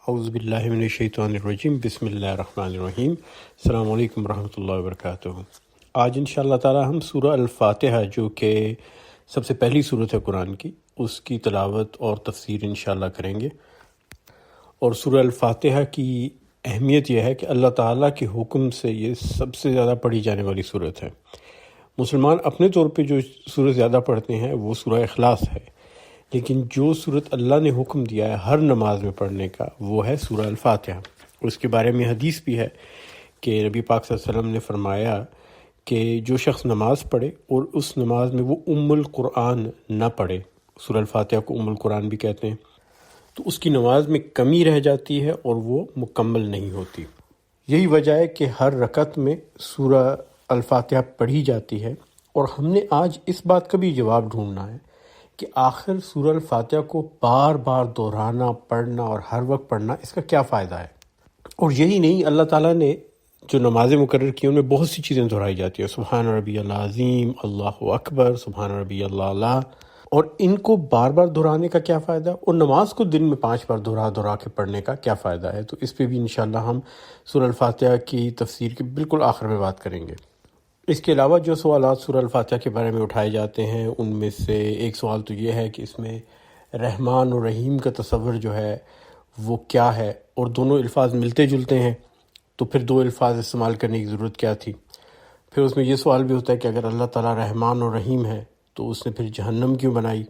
اعوذ باللہ من الشیطان الرجیم، بسم اللہ الرحمن الرحیم۔ السلام علیکم ورحمۃ اللہ وبرکاتہ۔ آج انشاءاللہ تعالی ہم سورہ الفاتحہ جو کہ سب سے پہلی سورت ہے قرآن کی، اس کی تلاوت اور تفسیر انشاءاللہ کریں گے۔ اور سورہ الفاتحہ کی اہمیت یہ ہے کہ اللہ تعالیٰ کے حکم سے یہ سب سے زیادہ پڑھی جانے والی سورت ہے۔ مسلمان اپنے طور پہ جو سورت زیادہ پڑھتے ہیں وہ سورہ اخلاص ہے، لیکن جو سورت اللہ نے حکم دیا ہے ہر نماز میں پڑھنے کا وہ ہے سورہ الفاتحہ۔ اس کے بارے میں حدیث بھی ہے کہ نبی پاک صلی اللہ علیہ وسلم نے فرمایا کہ جو شخص نماز پڑھے اور اس نماز میں وہ ام القرآن نہ پڑھے، سورہ الفاتحہ کو ام القرآن بھی کہتے ہیں، تو اس کی نماز میں کمی رہ جاتی ہے اور وہ مکمل نہیں ہوتی۔ یہی وجہ ہے کہ ہر رکعت میں سورہ الفاتحہ پڑھی جاتی ہے، اور ہم نے آج اس بات کا بھی جواب ڈھونڈنا ہے کہ آخر سورہ الفاتحہ کو بار بار دہرانا، پڑھنا اور ہر وقت پڑھنا، اس کا کیا فائدہ ہے۔ اور یہی نہیں، اللہ تعالیٰ نے جو نمازیں مقرر کی ان میں بہت سی چیزیں دہرائی جاتی ہیں، سبحان ربی العظیم، اللہ اکبر، سبحان ربی اللہ، اور ان کو بار بار دہرانے کا کیا فائدہ، اور نماز کو دن میں 5 بار دہرا کے پڑھنے کا کیا فائدہ ہے۔ تو اس پہ بھی انشاءاللہ ہم سورہ الفاتحہ کی تفسیر کے بالکل آخر میں بات کریں گے۔ اس کے علاوہ جو سوالات سورہ الفاتحہ کے بارے میں اٹھائے جاتے ہیں ان میں سے ایک سوال تو یہ ہے کہ اس میں رحمان اور رحیم کا تصور جو ہے وہ کیا ہے، اور دونوں الفاظ ملتے جلتے ہیں تو پھر 2 الفاظ استعمال کرنے کی ضرورت کیا تھی۔ پھر اس میں یہ سوال بھی ہوتا ہے کہ اگر اللہ تعالیٰ رحمان اور رحیم ہے تو اس نے پھر جہنم کیوں بنائی۔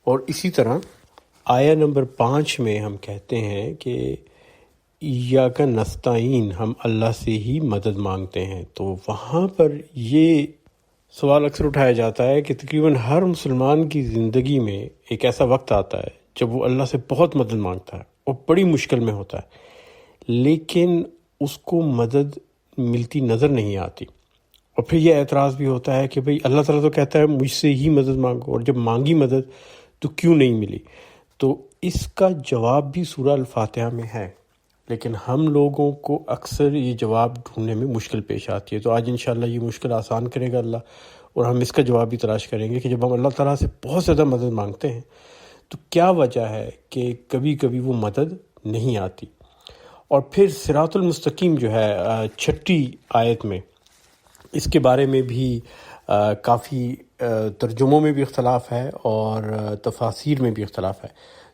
اور اسی طرح آیہ نمبر 5 میں ہم کہتے ہیں کہ ایاک نستعین، ہم اللہ سے ہی مدد مانگتے ہیں، تو وہاں پر یہ سوال اکثر اٹھایا جاتا ہے کہ تقریباً ہر مسلمان کی زندگی میں ایک ایسا وقت آتا ہے جب وہ اللہ سے بہت مدد مانگتا ہے اور بڑی مشکل میں ہوتا ہے، لیکن اس کو مدد ملتی نظر نہیں آتی، اور پھر یہ اعتراض بھی ہوتا ہے کہ بھئی اللہ تعالیٰ تو کہتا ہے مجھ سے ہی مدد مانگو، اور جب مانگی مدد تو کیوں نہیں ملی۔ تو اس کا جواب بھی سورہ الفاتحہ میں ہے، لیکن ہم لوگوں کو اکثر یہ جواب ڈھونڈنے میں مشکل پیش آتی ہے۔ تو آج انشاءاللہ یہ مشکل آسان کرے گا اللہ، اور ہم اس کا جواب بھی تلاش کریں گے کہ جب ہم اللہ تعالیٰ سے بہت زیادہ مدد مانگتے ہیں تو کیا وجہ ہے کہ کبھی کبھی وہ مدد نہیں آتی۔ اور پھر صراط المستقیم جو ہے 6 آیت میں، اس کے بارے میں بھی کافی ترجموں میں بھی اختلاف ہے اور تفاسیر میں بھی اختلاف ہے،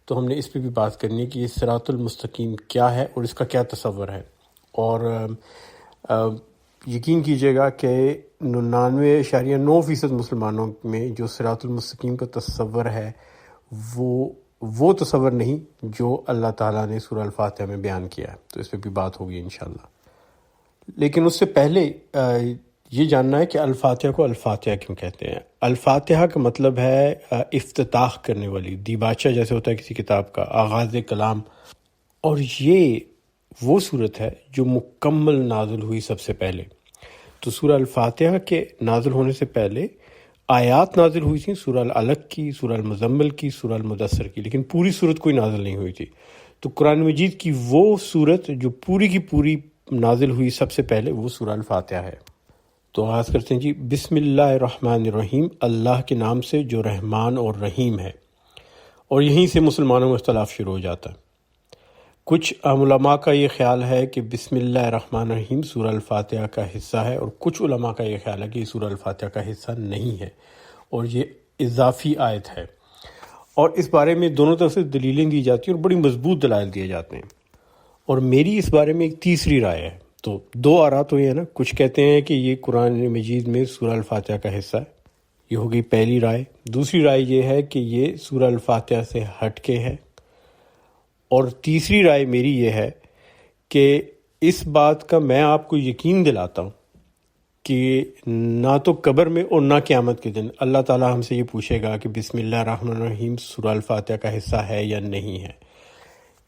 تو ہم نے اس پہ بھی بات کرنی ہے کہ یہ صراط المستقیم کیا ہے اور اس کا کیا تصور ہے۔ اور یقین کیجیے گا کہ 99.9% مسلمانوں میں جو صراط المستقیم کا تصور ہے وہ تصور نہیں جو اللہ تعالیٰ نے سورہ الفاتحہ میں بیان کیا ہے، تو اس پہ بھی بات ہوگی انشاءاللہ۔ لیکن اس سے پہلے یہ جاننا ہے کہ الفاتحہ کو الفاتحہ کیوں کہتے ہیں۔ الفاتحہ کا مطلب ہے افتتاح کرنے والی، دیباچہ جیسے ہوتا ہے کسی کتاب کا، آغاز کلام، اور یہ وہ صورت ہے جو مکمل نازل ہوئی سب سے پہلے۔ تو سورہ الفاتحہ کے نازل ہونے سے پہلے آیات نازل ہوئی تھیں، سورہ العلق کی، سورہ المزمل کی، سورہ المدثر کی، لیکن پوری صورت کوئی نازل نہیں ہوئی تھی۔ تو قرآن مجید کی وہ صورت جو پوری کی پوری نازل ہوئی سب سے پہلے وہ سورہ الفاتحہ ہے۔ تو آغاز کرتے ہیں جی، بسم اللہ الرحمن الرحیم، اللہ کے نام سے جو رحمان اور رحیم ہے۔ اور یہیں سے مسلمانوں میں اختلاف شروع ہو جاتا ہے۔ کچھ علماء کا یہ خیال ہے کہ بسم اللہ الرحمن الرحیم سورہ الفاتحہ کا حصہ ہے، اور کچھ علماء کا یہ خیال ہے کہ یہ سورہ الفاتحہ کا حصہ نہیں ہے اور یہ اضافی آیت ہے۔ اور اس بارے میں دونوں طرف سے دلیلیں دی جاتی ہیں اور بڑی مضبوط دلائل دیے جاتے ہیں۔ اور میری اس بارے میں ایک تیسری رائے ہے۔ تو 2 آراء تو یہ ہے نا، کچھ کہتے ہیں کہ یہ قرآن مجید میں سورہ الفاتحہ کا حصہ ہے، یہ ہوگی پہلی رائے۔ دوسری رائے یہ ہے کہ یہ سورہ الفاتحہ سے ہٹ کے ہے، اور تیسری رائے میری یہ ہے کہ اس بات کا میں آپ کو یقین دلاتا ہوں کہ نہ تو قبر میں اور نہ قیامت کے دن اللہ تعالیٰ ہم سے یہ پوچھے گا کہ بسم اللہ الرحمن الرحیم سورہ الفاتحہ کا حصہ ہے یا نہیں ہے۔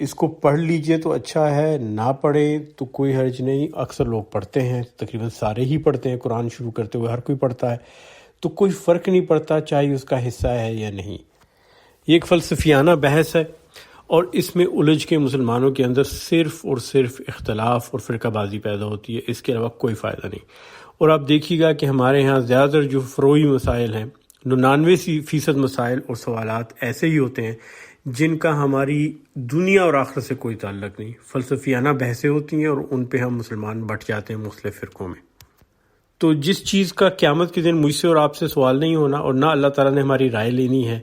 اس کو پڑھ لیجئے تو اچھا ہے، نہ پڑھیں تو کوئی حرج نہیں، اکثر لوگ پڑھتے ہیں، تقریباً سارے ہی پڑھتے ہیں، قرآن شروع کرتے ہوئے ہر کوئی پڑھتا ہے، تو کوئی فرق نہیں پڑتا چاہے اس کا حصہ ہے یا نہیں۔ یہ ایک فلسفیانہ بحث ہے، اور اس میں الجھ کے مسلمانوں کے اندر صرف اور صرف اختلاف اور فرقہ بازی پیدا ہوتی ہے، اس کے علاوہ کوئی فائدہ نہیں۔ اور آپ دیکھیے گا کہ ہمارے ہاں زیادہ تر جو فروعی مسائل ہیں، 99% مسائل اور سوالات ایسے ہی ہوتے ہیں جن کا ہماری دنیا اور آخرت سے کوئی تعلق نہیں، فلسفیانہ بحثیں ہوتی ہیں اور ان پہ ہم مسلمان بٹ جاتے ہیں مختلف فرقوں میں۔ تو جس چیز کا قیامت کے دن مجھ سے اور آپ سے سوال نہیں ہونا اور نہ اللہ تعالیٰ نے ہماری رائے لینی ہے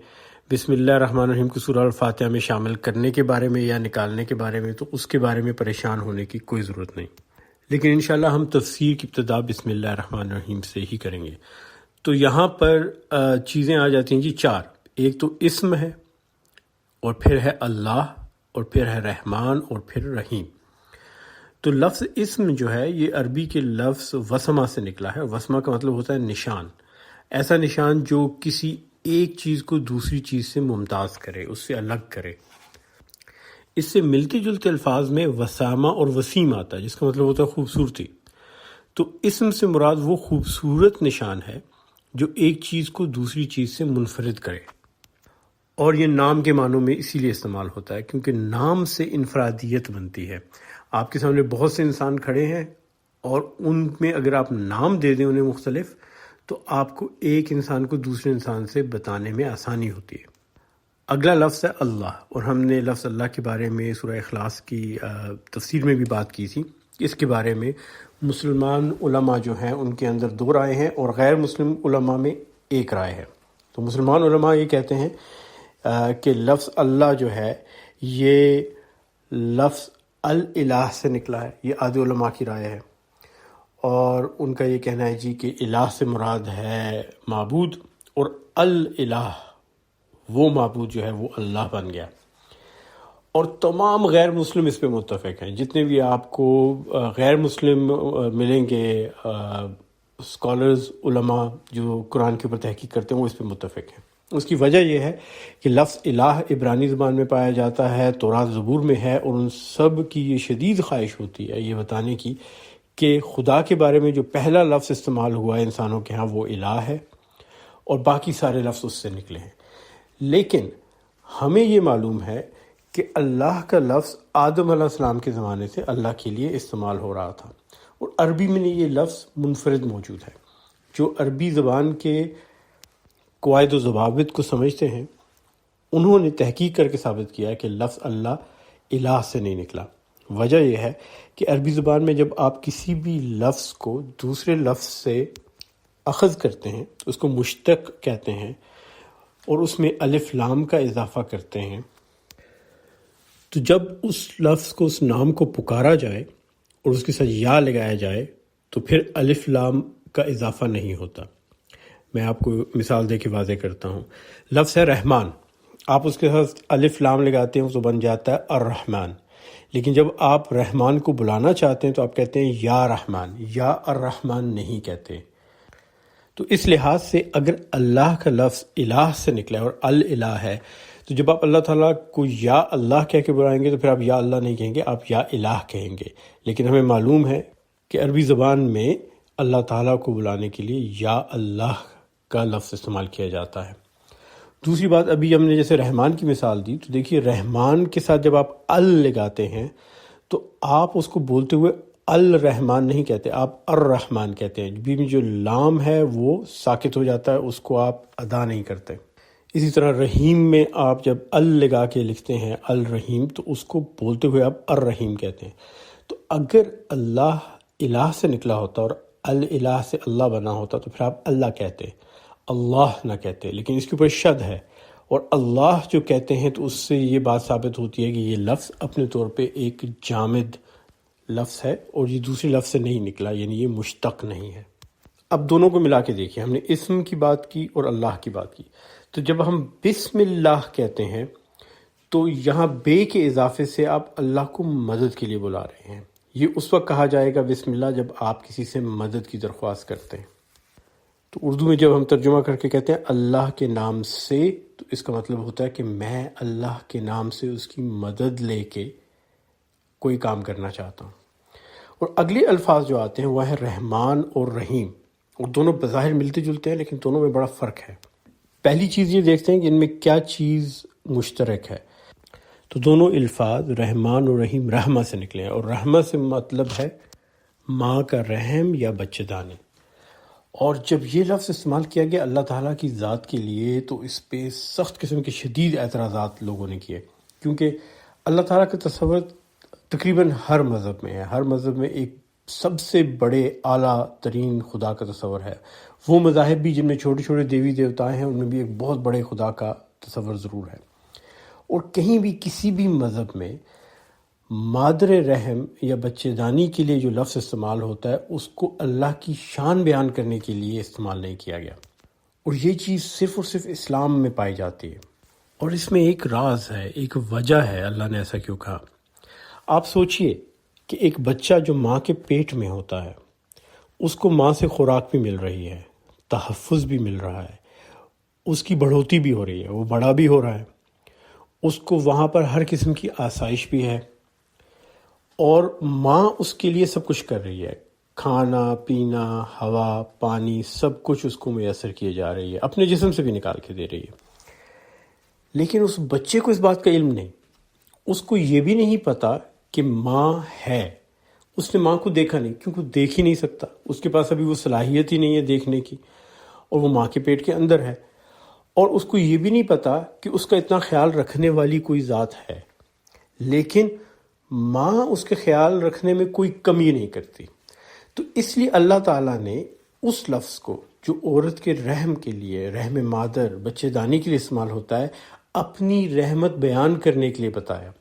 بسم اللہ الرحمن الرحیم کو سورہ الفاتحہ میں شامل کرنے کے بارے میں یا نکالنے کے بارے میں، تو اس کے بارے میں پریشان ہونے کی کوئی ضرورت نہیں، لیکن انشاءاللہ ہم تفسیر کی ابتدا بسم اللہ الرحمن الرحیم سے ہی کریں گے۔ تو یہاں پر چیزیں آ جاتی ہیں جی 4، ایک تو اسم ہے، اور پھر ہے اللہ، اور پھر ہے رحمان، اور پھر رحیم۔ تو لفظ اسم جو ہے یہ عربی کے لفظ وسمہ سے نکلا ہے۔ وسمہ کا مطلب ہوتا ہے نشان، ایسا نشان جو کسی ایک چیز کو دوسری چیز سے ممتاز کرے، اس سے الگ کرے۔ اس سے ملتے جلتے الفاظ میں وسامہ اور وسیم آتا ہے، جس کا مطلب ہوتا ہے خوبصورتی۔ تو اسم سے مراد وہ خوبصورت نشان ہے جو ایک چیز کو دوسری چیز سے منفرد کرے، اور یہ نام کے معنوں میں اسی لیے استعمال ہوتا ہے کیونکہ نام سے انفرادیت بنتی ہے۔ آپ کے سامنے بہت سے انسان کھڑے ہیں اور ان میں اگر آپ نام دے دیں انہیں مختلف، تو آپ کو ایک انسان کو دوسرے انسان سے بتانے میں آسانی ہوتی ہے۔ اگلا لفظ ہے اللہ، اور ہم نے لفظ اللہ کے بارے میں سورہ اخلاص کی تفسیر میں بھی بات کی تھی۔ اس کے بارے میں مسلمان علماء جو ہیں ان کے اندر 2 رائے ہیں، اور غیر مسلم علماء میں 1 رائے ہے۔ تو مسلمان علماء یہ کہتے ہیں کہ لفظ اللہ جو ہے یہ لفظ الہ سے نکلا ہے، یہ آدھے علماء کی رائے ہے، اور ان کا یہ کہنا ہے جی کہ الہ سے مراد ہے معبود، اور الہ وہ معبود جو ہے وہ اللہ بن گیا۔ اور تمام غیر مسلم اس پہ متفق ہیں، جتنے بھی آپ کو غیر مسلم ملیں گے اسکالرز علماء جو قرآن کے اوپر تحقیق کرتے ہیں وہ اس پہ متفق ہیں۔ اس کی وجہ یہ ہے کہ لفظ الہ عبرانی زبان میں پایا جاتا ہے، تورات زبور میں ہے، اور ان سب کی یہ شدید خواہش ہوتی ہے یہ بتانے کی کہ خدا کے بارے میں جو پہلا لفظ استعمال ہوا ہے انسانوں کے ہاں وہ الہ ہے، اور باقی سارے لفظ اس سے نکلے ہیں۔ لیکن ہمیں یہ معلوم ہے کہ اللہ کا لفظ آدم علیہ السلام کے زمانے سے اللہ کے لیے استعمال ہو رہا تھا، اور عربی میں یہ لفظ منفرد موجود ہے۔ جو عربی زبان کے قواعد و ضوابط کو سمجھتے ہیں انہوں نے تحقیق کر کے ثابت کیا ہے کہ لفظ اللہ الہ سے نہیں نکلا۔ وجہ یہ ہے کہ عربی زبان میں جب آپ کسی بھی لفظ کو دوسرے لفظ سے اخذ کرتے ہیں تو اس کو مشتق کہتے ہیں، اور اس میں الف لام کا اضافہ کرتے ہیں۔ تو جب اس لفظ کو، اس نام کو پکارا جائے اور اس کے ساتھ یا لگایا جائے تو پھر الف لام کا اضافہ نہیں ہوتا۔ میں آپ کو مثال دے کے واضح کرتا ہوں۔ لفظ ہے رحمان، آپ اس کے ساتھ الف لام لگاتے ہیں تو بن جاتا ہے الرحمن، لیکن جب آپ رحمان کو بلانا چاہتے ہیں تو آپ کہتے ہیں یا رحمان، یا الرحمن نہیں کہتے۔ تو اس لحاظ سے اگر اللہ کا لفظ الہ سے نکلا ہے اور الہ ہے، تو جب آپ اللہ تعالیٰ کو یا اللہ کہہ کے بلائیں گے تو پھر آپ یا اللہ نہیں کہیں گے، آپ یا الہ کہیں گے۔ لیکن ہمیں معلوم ہے کہ عربی زبان میں اللہ تعالیٰ کو بلانے کے لیے یا اللہ کا لفظ استعمال کیا جاتا ہے۔ دوسری بات، ابھی ہم نے جیسے رحمان کی مثال دی، تو دیکھیے رحمان کے ساتھ جب آپ لگاتے ہیں تو آپ اس کو بولتے ہوئے الرحمن نہیں کہتے، آپ الرحمن کہتے ہیں۔ بیچ میں جو لام ہے وہ ساکت ہو جاتا ہے، اس کو آپ ادا نہیں کرتے۔ اسی طرح رحیم میں آپ جب لگا کے لکھتے ہیں الرحیم، تو اس کو بولتے ہوئے آپ الرحیم کہتے ہیں۔ تو اگر اللہ الہ سے نکلا ہوتا اور الہ سے اللہ بنا ہوتا تو پھر آپ اللہ کہتے، اللہ نہ کہتے، لیکن اس کے اوپر شد ہے، اور اللہ جو کہتے ہیں تو اس سے یہ بات ثابت ہوتی ہے کہ یہ لفظ اپنے طور پہ ایک جامد لفظ ہے اور یہ دوسرے لفظ سے نہیں نکلا، یعنی یہ مشتق نہیں ہے۔ اب دونوں کو ملا کے دیکھیں، ہم نے اسم کی بات کی اور اللہ کی بات کی۔ تو جب ہم بسم اللہ کہتے ہیں تو یہاں بے کے اضافے سے آپ اللہ کو مدد کے لیے بلا رہے ہیں۔ یہ اس وقت کہا جائے گا بسم اللہ جب آپ کسی سے مدد کی درخواست کرتے ہیں۔ تو اردو میں جب ہم ترجمہ کر کے کہتے ہیں اللہ کے نام سے، تو اس کا مطلب ہوتا ہے کہ میں اللہ کے نام سے اس کی مدد لے کے کوئی کام کرنا چاہتا ہوں۔ اور اگلے الفاظ جو آتے ہیں وہ ہے رحمان اور رحیم، اور دونوں بظاہر ملتے جلتے ہیں لیکن دونوں میں بڑا فرق ہے۔ پہلی چیز یہ دیکھتے ہیں کہ ان میں کیا چیز مشترک ہے۔ تو دونوں الفاظ رحمان اور رحیم رحمہ سے نکلے ہیں، اور رحمہ سے مطلب ہے ماں کا رحم یا بچے دانی، اور جب یہ لفظ استعمال کیا گیا اللہ تعالیٰ کی ذات کے لیے تو اس پہ سخت قسم کے شدید اعتراضات لوگوں نے کیے، کیونکہ اللہ تعالیٰ کا تصور تقریباً ہر مذہب میں ہے، ہر مذہب میں ایک سب سے بڑے اعلیٰ ترین خدا کا تصور ہے۔ وہ مذاہب بھی جن میں چھوٹے چھوٹے دیوی دیوتا ہیں ان میں بھی ایک بہت بڑے خدا کا تصور ضرور ہے، اور کہیں بھی کسی بھی مذہب میں مادر رحم یا بچے دانی کے لیے جو لفظ استعمال ہوتا ہے اس کو اللہ کی شان بیان کرنے کے لیے استعمال نہیں کیا گیا، اور یہ چیز صرف اور صرف اسلام میں پائی جاتی ہے۔ اور اس میں ایک راز ہے، ایک وجہ ہے اللہ نے ایسا کیوں کہا۔ آپ سوچئے کہ ایک بچہ جو ماں کے پیٹ میں ہوتا ہے اس کو ماں سے خوراک بھی مل رہی ہے، تحفظ بھی مل رہا ہے، اس کی بڑھوتی بھی ہو رہی ہے، وہ بڑا بھی ہو رہا ہے، اس کو وہاں پر ہر قسم کی آسائش بھی ہے، اور ماں اس کے لیے سب کچھ کر رہی ہے، کھانا پینا ہوا پانی سب کچھ اس کو میسر کیے جا رہی ہے، اپنے جسم سے بھی نکال کے دے رہی ہے۔ لیکن اس بچے کو اس بات کا علم نہیں، اس کو یہ بھی نہیں پتا کہ ماں ہے، اس نے ماں کو دیکھا نہیں کیونکہ وہ دیکھ ہی نہیں سکتا، اس کے پاس ابھی وہ صلاحیت ہی نہیں ہے دیکھنے کی، اور وہ ماں کے پیٹ کے اندر ہے، اور اس کو یہ بھی نہیں پتا کہ اس کا اتنا خیال رکھنے والی کوئی ذات ہے، لیکن ماں اس کے خیال رکھنے میں کوئی کمی نہیں کرتی۔ تو اس لیے اللہ تعالیٰ نے اس لفظ کو جو عورت کے رحم کے لیے، رحم مادر بچے دانی کے لیے استعمال ہوتا ہے، اپنی رحمت بیان کرنے کے لیے بتایا،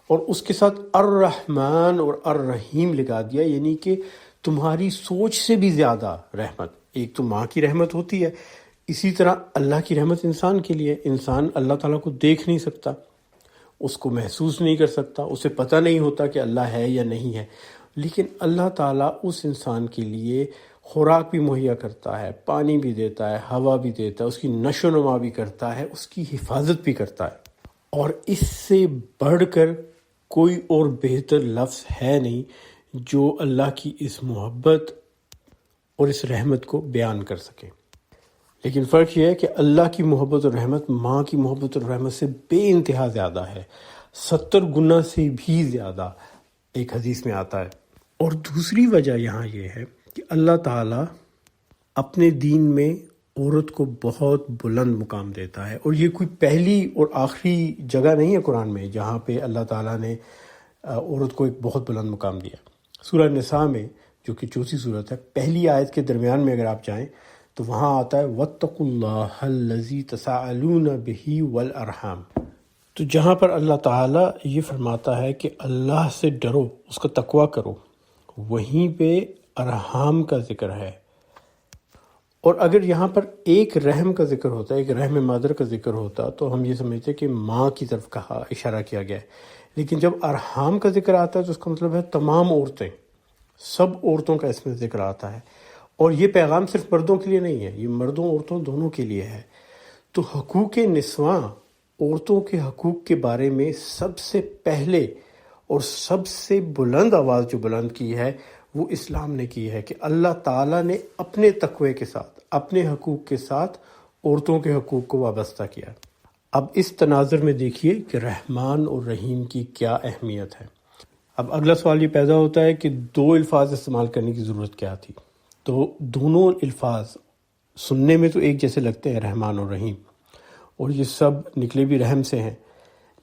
اور اس کے ساتھ الرحمن اور الرحیم لگا دیا، یعنی کہ تمہاری سوچ سے بھی زیادہ رحمت۔ ایک تو ماں کی رحمت ہوتی ہے، اسی طرح اللہ کی رحمت انسان کے لیے۔ انسان اللہ تعالیٰ کو دیکھ نہیں سکتا، اس کو محسوس نہیں کر سکتا، اسے پتہ نہیں ہوتا کہ اللہ ہے یا نہیں ہے، لیکن اللہ تعالیٰ اس انسان کے لیے خوراک بھی مہیا کرتا ہے، پانی بھی دیتا ہے، ہوا بھی دیتا ہے، اس کی نشو و نما بھی کرتا ہے، اس کی حفاظت بھی کرتا ہے، اور اس سے بڑھ کر کوئی اور بہتر لفظ ہے نہیں جو اللہ کی اس محبت اور اس رحمت کو بیان کر سکے۔ لیکن فرق یہ ہے کہ اللہ کی محبت اور رحمت ماں کی محبت اور رحمت سے بے انتہا زیادہ ہے، 70 گنا سے بھی زیادہ، ایک حدیث میں آتا ہے۔ اور دوسری وجہ یہاں یہ ہے کہ اللہ تعالیٰ اپنے دین میں عورت کو بہت بلند مقام دیتا ہے، اور یہ کوئی پہلی اور آخری جگہ نہیں ہے قرآن میں جہاں پہ اللہ تعالیٰ نے عورت کو ایک بہت بلند مقام دیا۔ سورہ نساء میں جو کہ 34 صورت ہے، پہلی آیت کے درمیان میں اگر آپ جائیں تو وہاں آتا ہے وَاتَّقُوا اللَّهَ الَّذِي تَسَاءَلُونَ بِهِ وَالْأَرْحَامَ۔ تو جہاں پر اللہ تعالیٰ یہ فرماتا ہے کہ اللہ سے ڈرو، اس کا تقوی کرو، وہیں پہ ارحام کا ذکر ہے۔ اور اگر یہاں پر ایک رحم کا ذکر ہوتا ہے، ایک رحم مادر کا ذکر ہوتا تو ہم یہ سمجھتے کہ ماں کی طرف کہا اشارہ کیا گیا ہے، لیکن جب ارحام کا ذکر آتا ہے تو اس کا مطلب ہے تمام عورتیں، سب عورتوں کا اس میں ذکر آتا ہے، اور یہ پیغام صرف مردوں کے لیے نہیں ہے، یہ مردوں عورتوں دونوں کے لیے ہے۔ تو حقوق نسواں، عورتوں کے حقوق کے بارے میں سب سے پہلے اور سب سے بلند آواز جو بلند کی ہے وہ اسلام نے کی ہے، کہ اللہ تعالیٰ نے اپنے تقوی کے ساتھ، اپنے حقوق کے ساتھ عورتوں کے حقوق کو وابستہ کیا۔ اب اس تناظر میں دیکھیے کہ رحمان اور رحیم کی کیا اہمیت ہے۔ اب اگلا سوال یہ پیدا ہوتا ہے کہ دو الفاظ استعمال کرنے کی ضرورت کیا تھی؟ تو دونوں الفاظ سننے میں تو ایک جیسے لگتے ہیں، رحمان اور رحیم، اور یہ سب نکلے بھی رحم سے ہیں،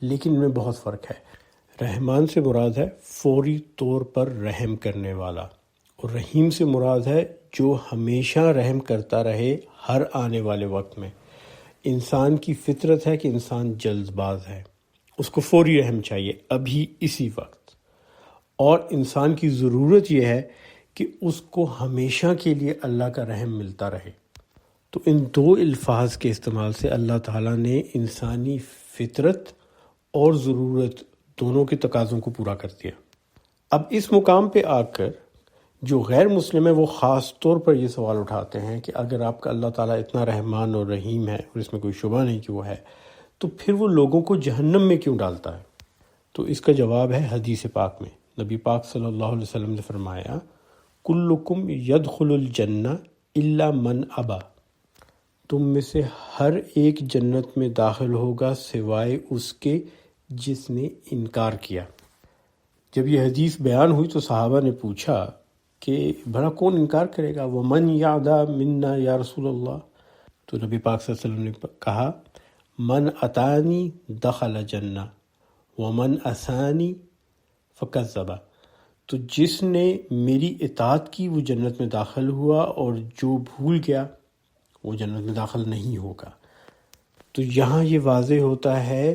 لیکن ان میں بہت فرق ہے۔ رحمان سے مراد ہے فوری طور پر رحم کرنے والا، اور رحیم سے مراد ہے جو ہمیشہ رحم کرتا رہے ہر آنے والے وقت میں۔ انسان کی فطرت ہے کہ انسان جلد باز ہے، اس کو فوری رحم چاہیے ابھی اسی وقت، اور انسان کی ضرورت یہ ہے کہ اس کو ہمیشہ کے لیے اللہ کا رحم ملتا رہے۔ تو ان دو الفاظ کے استعمال سے اللہ تعالیٰ نے انسانی فطرت اور ضرورت دونوں کے تقاضوں کو پورا کر دیا۔ اب اس مقام پہ آ کر جو غیر مسلم ہیں وہ خاص طور پر یہ سوال اٹھاتے ہیں کہ اگر آپ کا اللہ تعالیٰ اتنا رحمان اور رحیم ہے، اور اس میں کوئی شبہ نہیں کہ وہ ہے، تو پھر وہ لوگوں کو جہنم میں کیوں ڈالتا ہے؟ تو اس کا جواب ہے حدیث پاک میں۔ نبی پاک صلی اللہ علیہ وسلم نے فرمایا کلکم یدخل الجنہ الا من ابا، تم میں سے ہر ایک جنت میں داخل ہوگا سوائے اس کے جس نے انکار کیا۔ جب یہ حدیث بیان ہوئی تو صحابہ نے پوچھا کہ بھلا کون انکار کرے گا؟ وَمَنْ يَعْدَى مِنَّا یا رسول اللہ، تو نبی پاک صلی اللہ علیہ وسلم نے کہا من اتانی دخل جنہ ومن عصانی فکذب، تو جس نے میری اطاعت کی وہ جنت میں داخل ہوا، اور جو بھول گیا وہ جنت میں داخل نہیں ہوگا۔ تو یہاں یہ واضح ہوتا ہے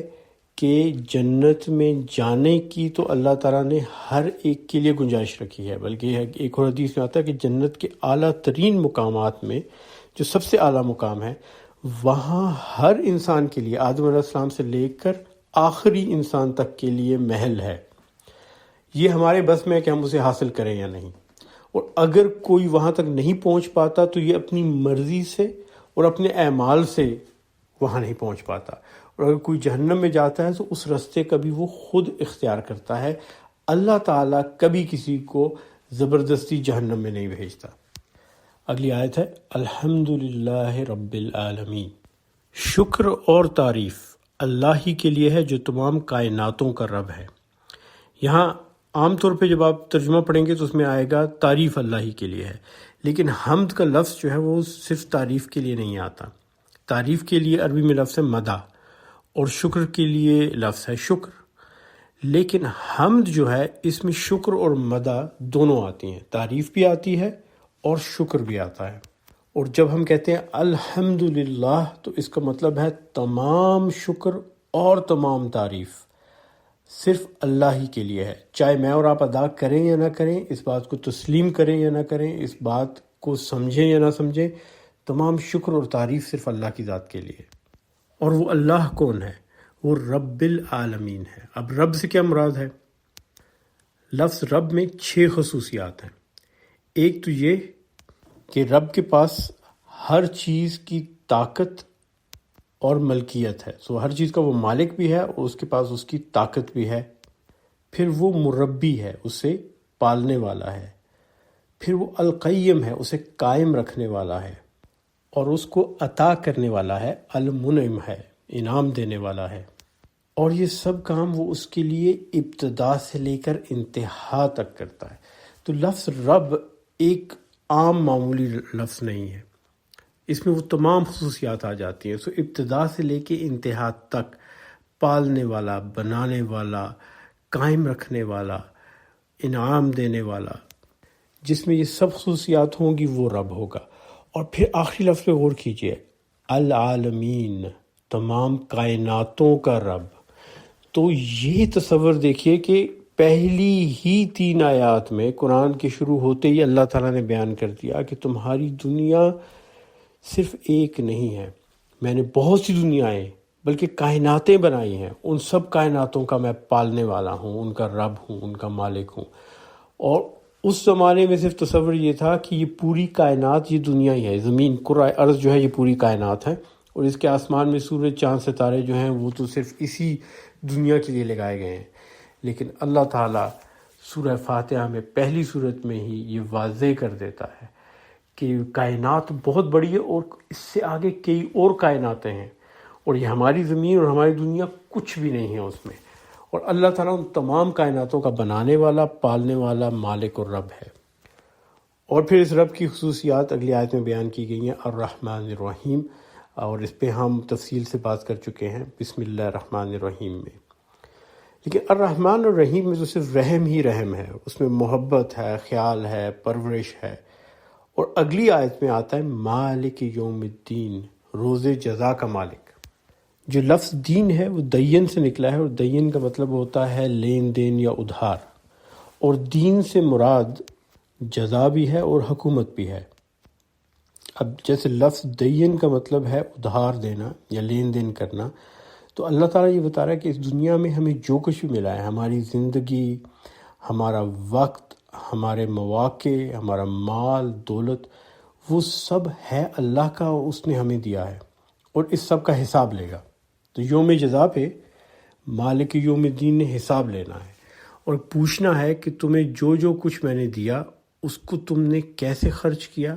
کہ جنت میں جانے کی تو اللہ تعالیٰ نے ہر ایک کے لیے گنجائش رکھی ہے، بلکہ ایک اور حدیث میں آتا ہے کہ جنت کے اعلیٰ ترین مقامات میں جو سب سے اعلیٰ مقام ہے، وہاں ہر انسان کے لیے آدم علیہ السلام سے لے کر آخری انسان تک کے لیے محل ہے۔ یہ ہمارے بس میں ہے کہ ہم اسے حاصل کریں یا نہیں، اور اگر کوئی وہاں تک نہیں پہنچ پاتا تو یہ اپنی مرضی سے اور اپنے اعمال سے وہاں نہیں پہنچ پاتا، اور اگر کوئی جہنم میں جاتا ہے تو اس راستے کا بھی وہ خود اختیار کرتا ہے۔ اللہ تعالیٰ کبھی کسی کو زبردستی جہنم میں نہیں بھیجتا۔ اگلی آیت ہے الحمدللہ رب العالمین، شکر اور تعریف اللہ ہی کے لیے ہے جو تمام کائناتوں کا رب ہے۔ یہاں عام طور پہ جب آپ ترجمہ پڑھیں گے تو اس میں آئے گا تعریف اللہ ہی کے لیے ہے، لیکن حمد کا لفظ جو ہے وہ صرف تعریف کے لیے نہیں آتا۔ تعریف کے لیے عربی میں لفظ ہے مدح، اور شکر کے لیے لفظ ہے شکر، لیکن حمد جو ہے اس میں شکر اور مدح دونوں آتی ہیں، تعریف بھی آتی ہے اور شکر بھی آتا ہے۔ اور جب ہم کہتے ہیں الحمدللہ تو اس کا مطلب ہے تمام شکر اور تمام تعریف صرف اللہ ہی کے لیے ہے، چاہے میں اور آپ ادا کریں یا نہ کریں، اس بات کو تسلیم کریں یا نہ کریں، اس بات کو سمجھیں یا نہ سمجھیں، تمام شکر اور تعریف صرف اللہ کی ذات کے لیے۔ اور وہ اللہ کون ہے؟ وہ رب العالمین ہے۔ اب رب سے کیا مراد ہے؟ لفظ رب میں 6 خصوصیات ہیں۔ ایک تو یہ کہ رب کے پاس ہر چیز کی طاقت اور ملکیت ہے، سو ہر چیز کا وہ مالک بھی ہے اور اس کے پاس اس کی طاقت بھی ہے۔ پھر وہ مربی ہے، اسے پالنے والا ہے۔ پھر وہ القیم ہے، اسے قائم رکھنے والا ہے، اور اس کو عطا کرنے والا ہے، المنعم ہے، انعام دینے والا ہے۔ اور یہ سب کام وہ اس کے لیے ابتدا سے لے کر انتہا تک کرتا ہے۔ تو لفظ رب ایک عام معمولی لفظ نہیں ہے، اس میں وہ تمام خصوصیات آ جاتی ہیں۔ سو ابتدا سے لے کے انتہا تک پالنے والا، بنانے والا، قائم رکھنے والا، انعام دینے والا، جس میں یہ سب خصوصیات ہوں گی وہ رب ہوگا۔ اور پھر آخری لفظ پہ غور کیجئے، العالمین، تمام کائناتوں کا رب۔ تو یہ تصور دیکھیے کہ پہلی ہی 3 آیات میں قرآن کے شروع ہوتے ہی اللہ تعالیٰ نے بیان کر دیا کہ تمہاری دنیا صرف ایک نہیں ہے، میں نے بہت سی دنیایں بلکہ کائناتیں بنائی ہیں، ان سب کائناتوں کا میں پالنے والا ہوں، ان کا رب ہوں، ان کا مالک ہوں۔ اور اس زمانے میں صرف تصور یہ تھا کہ یہ پوری کائنات یہ دنیا ہی ہے، زمین کرۂ ارض جو ہے یہ پوری کائنات ہے، اور اس کے آسمان میں سورج چاند ستارے جو ہیں وہ تو صرف اسی دنیا کے لیے لگائے گئے ہیں۔ لیکن اللہ تعالیٰ سورہ فاتحہ میں پہلی صورت میں ہی یہ واضح کر دیتا ہے کہ کائنات بہت بڑی ہے، اور اس سے آگے کئی اور کائناتیں ہیں، اور یہ ہماری زمین اور ہماری دنیا کچھ بھی نہیں ہے اس میں۔ اور اللہ تعالیٰ ان تمام کائناتوں کا بنانے والا، پالنے والا، مالک اور رب ہے۔ اور پھر اس رب کی خصوصیات اگلی آیت میں بیان کی گئی ہیں، الرحمن الرحیم، اور اس پہ ہم تفصیل سے بات کر چکے ہیں بسم اللہ الرحمن الرحیم میں۔ لیکن الرحمن الرحیم میں تو صرف رحم ہی رحم ہے، اس میں محبت ہے، خیال ہے، پرورش ہے۔ اور اگلی آیت میں آتا ہے مالک یوم الدین، روز جزا کا مالک۔ جو لفظ دین ہے وہ دین سے نکلا ہے، اور دین کا مطلب ہوتا ہے لین دین یا ادھار، اور دین سے مراد جزا بھی ہے اور حکومت بھی ہے۔ اب جیسے لفظ دین کا مطلب ہے ادھار دینا یا لین دین کرنا، تو اللہ تعالیٰ یہ بتا رہا ہے کہ اس دنیا میں ہمیں جو کچھ بھی ملا ہے، ہماری زندگی، ہمارا وقت، ہمارے مواقع، ہمارا مال، دولت، وہ سب ہے اللہ کا، اور اس نے ہمیں دیا ہے، اور اس سب کا حساب لے گا۔ تو یوم جزا پہ مالک یوم الدین نے حساب لینا ہے اور پوچھنا ہے کہ تمہیں جو جو کچھ میں نے دیا اس کو تم نے کیسے خرچ کیا،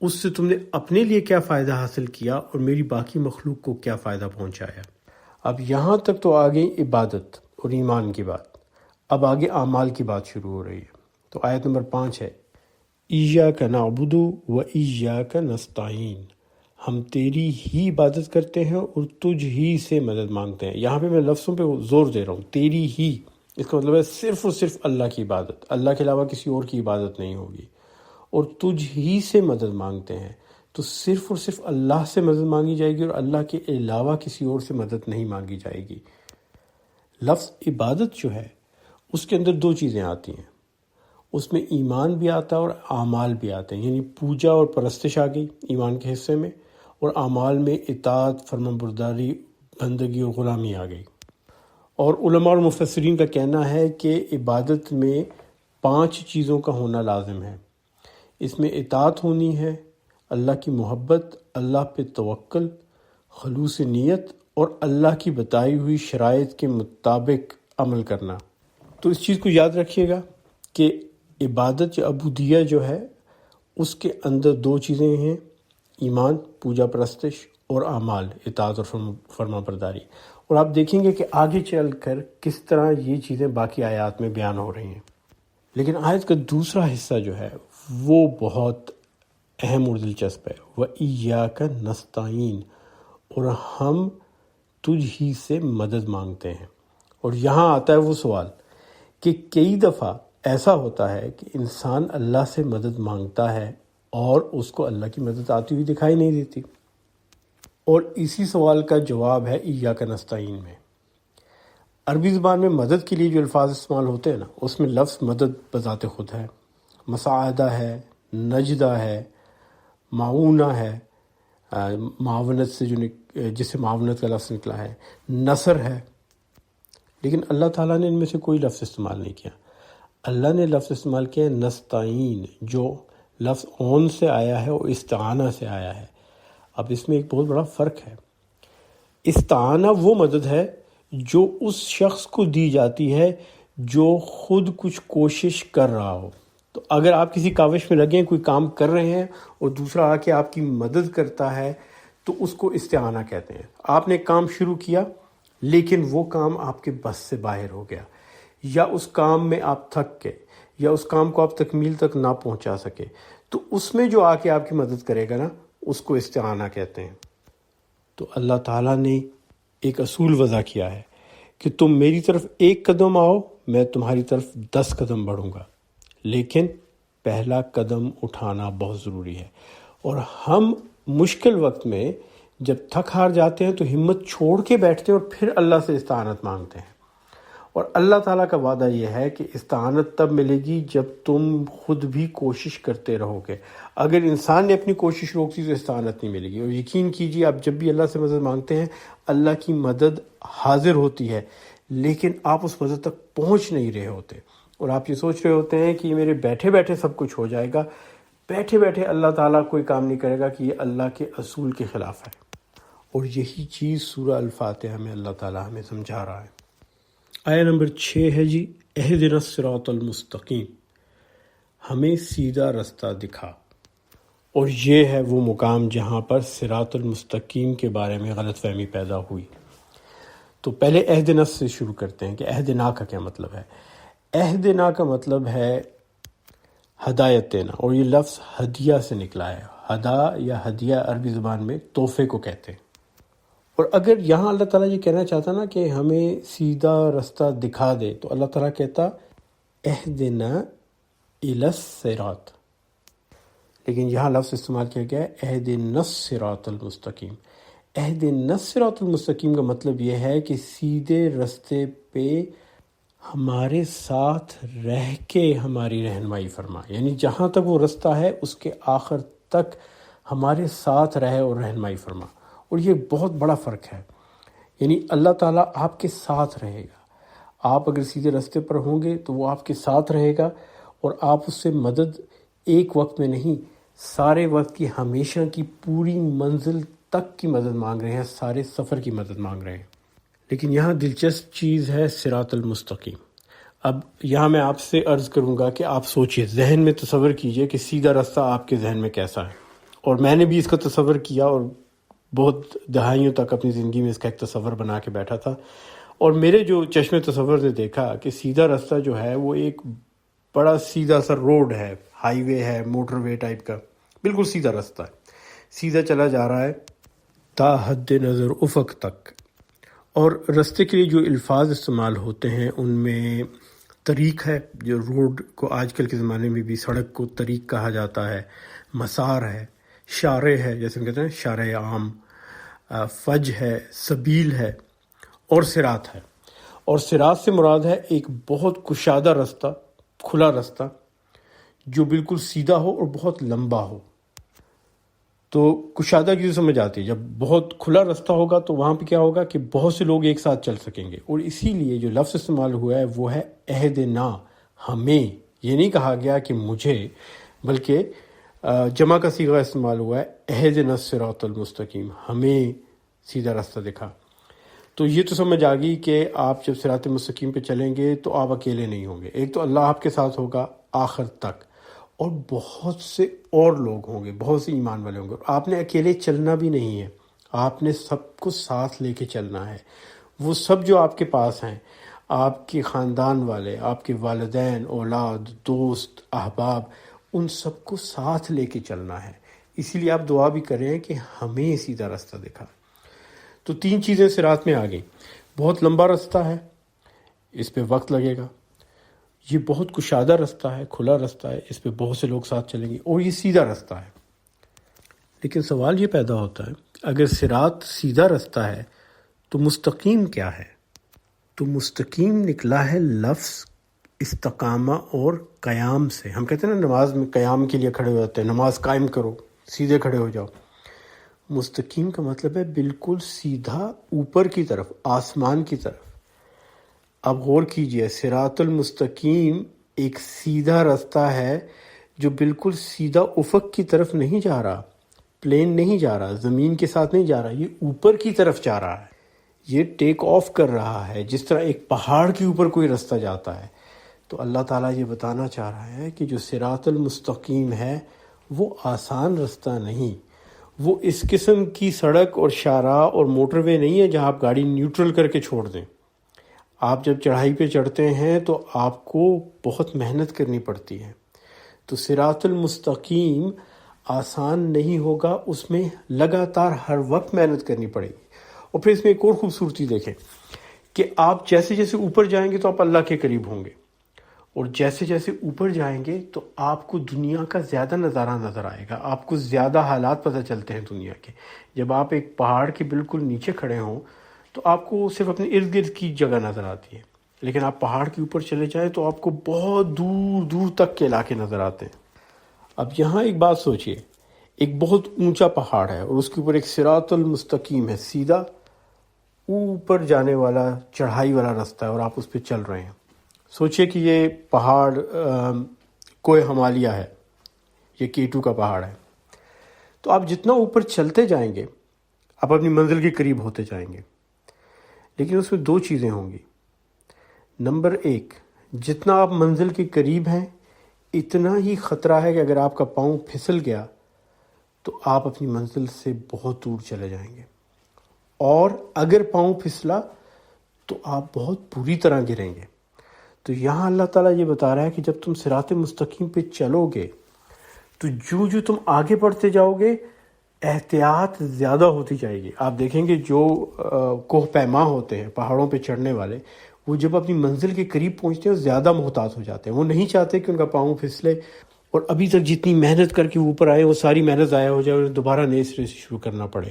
اس سے تم نے اپنے لیے کیا فائدہ حاصل کیا، اور میری باقی مخلوق کو کیا فائدہ پہنچایا۔ اب یہاں تک تو آگے عبادت اور ایمان کی بات، اب آگے اعمال کی بات شروع ہو رہی ہے۔ تو آیت نمبر 5 ہے ایاک نعبد و ایاک نستعین، ہم تیری ہی عبادت کرتے ہیں اور تجھ ہی سے مدد مانگتے ہیں۔ یہاں پہ میں لفظوں پہ زور دے رہا ہوں، تیری ہی، اس کا مطلب ہے صرف اور صرف اللہ کی عبادت، اللہ کے علاوہ کسی اور کی عبادت نہیں ہوگی، اور تجھ ہی سے مدد مانگتے ہیں، تو صرف اور صرف اللہ سے مدد مانگی جائے گی اور اللہ کے علاوہ کسی اور سے مدد نہیں مانگی جائے گی۔ لفظ عبادت جو ہے اس کے اندر دو چیزیں آتی ہیں، اس میں ایمان بھی آتا ہے اور اعمال بھی آتے ہیں، یعنی پوجا اور پرستش آ گئی ایمان کے حصے میں، اور اعمال میں اطاعت، فرمانبرداری، بندگی اور غلامی آ گئی۔ اور علماء اور مفسرین کا کہنا ہے کہ عبادت میں 5 چیزوں کا ہونا لازم ہے۔ اس میں اطاعت ہونی ہے، اللہ کی محبت، اللہ پہ توکل، خلوص نیت، اور اللہ کی بتائی ہوئی شرائط کے مطابق عمل کرنا۔ تو اس چیز کو یاد رکھیے گا کہ عبادت یا عبودیہ جو ہے اس کے اندر 2 چیزیں ہیں، ایمان، پوجا پرستش، اور اعمال، اطاعت اور فرما برداری۔ اور آپ دیکھیں گے کہ آگے چل کر کس طرح یہ چیزیں باقی آیات میں بیان ہو رہی ہیں۔ لیکن آیت کا دوسرا حصہ جو ہے وہ بہت اہم اور دلچسپ ہے، وَإِيَّاكَ نَسْتَعِينُ، اور ہم تجھ ہی سے مدد مانگتے ہیں۔ اور یہاں آتا ہے وہ سوال کہ کئی دفعہ ایسا ہوتا ہے کہ انسان اللہ سے مدد مانگتا ہے اور اس کو اللہ کی مدد آتی ہوئی دکھائی نہیں دیتی، اور اسی سوال کا جواب ہے ایاک نستعین میں۔ عربی زبان میں مدد کے لیے جو الفاظ استعمال ہوتے ہیں نا، اس میں لفظ مدد بذات خود ہے، مساعدہ ہے، نجدہ ہے، معاونہ ہے، معاونت سے جس سے معاونت کا لفظ نکلا ہے، نصر ہے، لیکن اللہ تعالیٰ نے ان میں سے کوئی لفظ استعمال نہیں کیا۔ اللہ نے لفظ استعمال کیا ہے نستعین، جو لفظ اون سے آیا ہے اور استعانہ سے آیا ہے۔ اب اس میں ایک بہت بڑا فرق ہے۔ استعانہ وہ مدد ہے جو اس شخص کو دی جاتی ہے جو خود کچھ کوشش کر رہا ہو۔ تو اگر آپ کسی کاوش میں لگے ہیں، کوئی کام کر رہے ہیں اور دوسرا آ کے آپ کی مدد کرتا ہے تو اس کو استعانہ کہتے ہیں۔ آپ نے کام شروع کیا لیکن وہ کام آپ کے بس سے باہر ہو گیا، یا اس کام میں آپ تھک گئے، یا اس کام کو آپ تکمیل تک نہ پہنچا سکے، تو اس میں جو آ کے آپ کی مدد کرے گا نا، اس کو استعانہ کہتے ہیں۔ تو اللہ تعالیٰ نے ایک اصول وضع کیا ہے کہ تم میری طرف 1 قدم آؤ، میں تمہاری طرف 10 قدم بڑھوں گا، لیکن پہلا قدم اٹھانا بہت ضروری ہے۔ اور ہم مشکل وقت میں جب تھک ہار جاتے ہیں تو ہمت چھوڑ کے بیٹھتے ہیں اور پھر اللہ سے استعانت مانگتے ہیں، اور اللہ تعالیٰ کا وعدہ یہ ہے کہ استعانت تب ملے گی جب تم خود بھی کوشش کرتے رہو گے۔ اگر انسان نے اپنی کوشش روک دی تو استعانت نہیں ملے گی۔ اور یقین کیجیے، آپ جب بھی اللہ سے مدد مانگتے ہیں، اللہ کی مدد حاضر ہوتی ہے، لیکن آپ اس مدد تک پہنچ نہیں رہے ہوتے، اور آپ یہ سوچ رہے ہوتے ہیں کہ یہ میرے بیٹھے بیٹھے سب کچھ ہو جائے گا۔ بیٹھے بیٹھے اللہ تعالیٰ کوئی کام نہیں کرے گا، کہ یہ اللہ کے اصول کے خلاف ہے۔ اور یہی چیز سورہ الفاتحہ میں اللہ تعالیٰ ہمیں سمجھا رہا ہے۔ آیہ نمبر 6 ہے جی، اہدنا الصراط المستقیم، ہمیں سیدھا رستہ دکھا۔ اور یہ ہے وہ مقام جہاں پر صراط المستقیم کے بارے میں غلط فہمی پیدا ہوئی۔ تو پہلے اہدنا سے شروع کرتے ہیں کہ اہدنا کا کیا مطلب ہے۔ اہدنا کا مطلب ہے ہدایت دینا، اور یہ لفظ ہدیہ سے نکلا ہے۔ ہدا یا ہدیہ عربی زبان میں تحفے کو کہتے ہیں۔ اور اگر یہاں اللہ تعالیٰ یہ کہنا چاہتا نا کہ ہمیں سیدھا رستہ دکھا دے، تو اللہ تعالیٰ کہتا اہدنا الی الصراط، لیکن یہاں لفظ استعمال کیا گیا ہے اہدنا الصراط المستقیم۔ اہدنا الصراط المستقیم کا مطلب یہ ہے کہ سیدھے رستے پہ ہمارے ساتھ رہ کے ہماری رہنمائی فرما، یعنی جہاں تک وہ رستہ ہے اس کے آخر تک ہمارے ساتھ رہے اور رہنمائی فرما۔ اور یہ بہت بڑا فرق ہے، یعنی اللہ تعالیٰ آپ کے ساتھ رہے گا۔ آپ اگر سیدھے راستے پر ہوں گے تو وہ آپ کے ساتھ رہے گا، اور آپ اس سے مدد ایک وقت میں نہیں، سارے وقت کی، ہمیشہ کی، پوری منزل تک کی مدد مانگ رہے ہیں، سارے سفر کی مدد مانگ رہے ہیں۔ لیکن یہاں دلچسپ چیز ہے صراط المستقیم۔ اب یہاں میں آپ سے عرض کروں گا کہ آپ سوچئے، ذہن میں تصور کیجئے کہ سیدھا راستہ آپ کے ذہن میں کیسا ہے۔ اور میں نے بھی اس کا تصور کیا، اور بہت دہائیوں تک اپنی زندگی میں اس کا ایک تصور بنا کے بیٹھا تھا، اور میرے جو چشم تصور نے دیکھا کہ سیدھا راستہ جو ہے وہ ایک بڑا سیدھا سا روڈ ہے، ہائی وے ہے، موٹر وے ٹائپ کا، بالکل سیدھا رستہ ہے، سیدھا چلا جا رہا ہے تا حد نظر افق تک۔ اور رستے کے لیے جو الفاظ استعمال ہوتے ہیں ان میں طریق ہے، جو روڈ کو آج کل کے زمانے میں بھی سڑک کو طریق کہا جاتا ہے، مسار ہے، شارع ہے، جیسے ہم کہتے ہیں شارع عام، فج ہے، سبیل ہے، اور صراط ہے۔ اور صراط سے مراد ہے ایک بہت کشادہ رستہ، کھلا رستہ جو بالکل سیدھا ہو اور بہت لمبا ہو۔ تو کشادہ کی سمجھ آتی ہے، جب بہت کھلا رستہ ہوگا تو وہاں پہ کیا ہوگا کہ بہت سے لوگ ایک ساتھ چل سکیں گے، اور اسی لیے جو لفظ استعمال ہوا ہے وہ ہے عہدنا، ہمیں، یہ نہیں کہا گیا کہ مجھے، بلکہ جمع کا صیغہ استعمال ہوا ہے، عہدنا الصراط المستقیم، ہمیں سیدھا رستہ دکھا۔ تو یہ تو سمجھ آ گئی کہ آپ جب صراط مستقیم پہ چلیں گے تو آپ اکیلے نہیں ہوں گے، ایک تو اللہ آپ کے ساتھ ہوگا آخر تک، اور بہت سے اور لوگ ہوں گے، بہت سے ایمان والے ہوں گے، اور آپ نے اکیلے چلنا بھی نہیں ہے، آپ نے سب کو ساتھ لے کے چلنا ہے۔ وہ سب جو آپ کے پاس ہیں، آپ کے خاندان والے، آپ کے والدین، اولاد، دوست، احباب، ان سب کو ساتھ لے کے چلنا ہے۔ اسی لیے آپ دعا بھی کر رہے ہیں کہ ہمیں سیدھا رستہ دکھا۔ تو 3 چیزیں صراط میں آ گئیں، بہت لمبا رستہ ہے، اس پہ وقت لگے گا، یہ بہت کشادہ رستہ ہے، کھلا رستہ ہے، اس پہ بہت سے لوگ ساتھ چلیں گے، اور یہ سیدھا رستہ ہے۔ لیکن سوال یہ پیدا ہوتا ہے، اگر صراط سیدھا رستہ ہے تو مستقیم کیا ہے؟ تو مستقیم نکلا ہے لفظ استقامہ اور قیام سے۔ ہم کہتے ہیں نا نماز میں قیام کے لیے کھڑے ہو جاتے ہیں، نماز قائم کرو، سیدھے کھڑے ہو جاؤ۔ مستقیم کا مطلب ہے بالکل سیدھا اوپر کی طرف، آسمان کی طرف۔ اب غور کیجئے، صراط المستقیم ایک سیدھا رستہ ہے جو بالکل سیدھا افق کی طرف نہیں جا رہا، پلین نہیں جا رہا، زمین کے ساتھ نہیں جا رہا، یہ اوپر کی طرف جا رہا ہے، یہ ٹیک آف کر رہا ہے، جس طرح ایک پہاڑ کے اوپر کوئی رستہ جاتا ہے۔ تو اللہ تعالیٰ یہ بتانا چاہ رہا ہے کہ جو صراط المستقیم ہے وہ آسان رستہ نہیں، وہ اس قسم کی سڑک اور شاہراہ اور موٹر وے نہیں ہے جہاں آپ گاڑی نیوٹرل کر کے چھوڑ دیں۔ آپ جب چڑھائی پہ چڑھتے ہیں تو آپ کو بہت محنت کرنی پڑتی ہے۔ تو صراط المستقیم آسان نہیں ہوگا، اس میں لگاتار ہر وقت محنت کرنی پڑے گی۔ اور پھر اس میں ایک اور خوبصورتی دیکھیں کہ آپ جیسے جیسے اوپر جائیں گے تو آپ اللہ کے قریب ہوں گے، اور جیسے جیسے اوپر جائیں گے تو آپ کو دنیا کا زیادہ نظارہ نظر آئے گا، آپ کو زیادہ حالات پتہ چلتے ہیں دنیا کے۔ جب آپ ایک پہاڑ کے بالکل نیچے کھڑے ہوں تو آپ کو صرف اپنے ارد گرد کی جگہ نظر آتی ہے، لیکن آپ پہاڑ کے اوپر چلے جائیں تو آپ کو بہت دور دور تک کے علاقے نظر آتے ہیں۔ اب یہاں ایک بات سوچئے، ایک بہت اونچا پہاڑ ہے اور اس کے اوپر ایک صراط المستقیم ہے، سیدھا اوپر جانے والا چڑھائی والا رستہ ہے، اور آپ اس پہ چل رہے ہیں۔ سوچئے کہ یہ پہاڑ کوہ ہمالیہ ہے، یہ K2 کا پہاڑ ہے، تو آپ جتنا اوپر چلتے جائیں گے آپ اپنی منزل کے قریب ہوتے جائیں گے، لیکن اس میں 2 چیزیں ہوں گی۔ نمبر 1، جتنا آپ منزل کے قریب ہیں اتنا ہی خطرہ ہے کہ اگر آپ کا پاؤں پھسل گیا تو آپ اپنی منزل سے بہت دور چلے جائیں گے، اور اگر پاؤں پھسلا تو آپ بہت بری طرح گریں گے۔ تو یہاں اللہ تعالیٰ یہ بتا رہا ہے کہ جب تم صراط مستقیم پہ چلو گے تو جو تم آگے بڑھتے جاؤ گے احتیاط زیادہ ہوتی جائے گی۔ آپ دیکھیں گے جو کوہ پیما ہوتے ہیں، پہاڑوں پہ چڑھنے والے، وہ جب اپنی منزل کے قریب پہنچتے ہیں زیادہ محتاط ہو جاتے ہیں، وہ نہیں چاہتے کہ ان کا پاؤں پھسلے، اور ابھی تک جتنی محنت کر کے اوپر آئے وہ ساری محنت ضائع ہو جائے اور دوبارہ نئے سرے سے شروع کرنا پڑے۔